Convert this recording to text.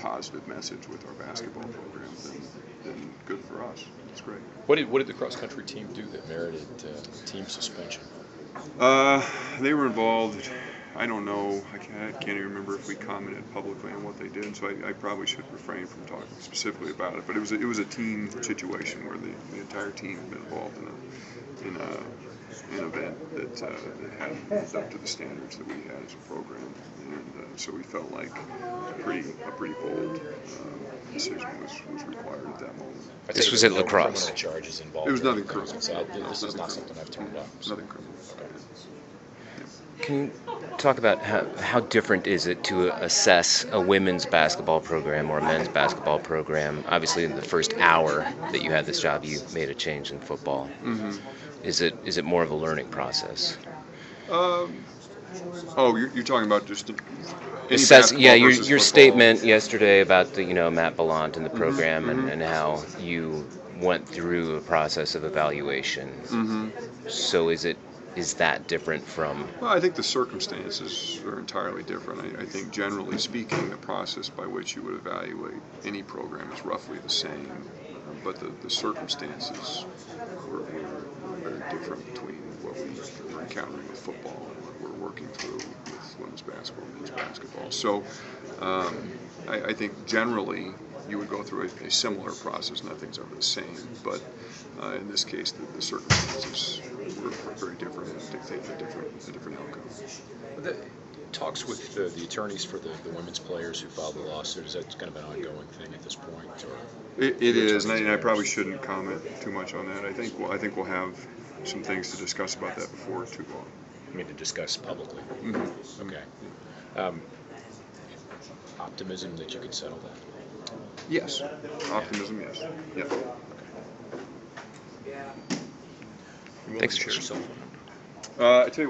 positive message with our basketball program, then good for us. It's great. What did the cross country team do that merited team suspension? They were involved. I don't know. I can't even remember if we commented publicly on what they did, so I probably should refrain from talking specifically about it. But it was a team situation where the entire team had been involved in an event that hadn't lived up to the standards that we had as a program, and so we felt like a pretty bold decision was required at that moment. This was at Lacrosse. Criminal charges involved. It was nothing criminal. This is not something I've turned up. Nothing criminal. Okay. Can you talk about how different is it to assess a women's basketball program or a men's basketball program? Obviously, in the first hour that you had this job, you made a change in football. Mm-hmm. Is it more of a learning process? You're talking about just your statement yesterday about the Matt Ballant and the program mm-hmm. and how you went through a process of evaluation. Mm-hmm. So is that different from? Well, I think the circumstances are entirely different. I think generally speaking, the process by which you would evaluate any program is roughly the same, but the circumstances were very different between what we were encountering with football and what we're working through with women's basketball and men's basketball. So I think generally you would go through a similar process. Nothing's ever the same, but in this case, the circumstances were very different and dictated a different outcome. The talks with the attorneys for the women's players who filed the lawsuit, is that kind of an ongoing thing at this point? Or it is, and I probably shouldn't comment too much on that. I think we'll have some things to discuss about that before too long. I mean, to discuss publicly. Mm-hmm. Okay. Optimism that you could settle that? Yes. Optimism, yes. Yeah. You Thanks. share your cell phone number? I tell you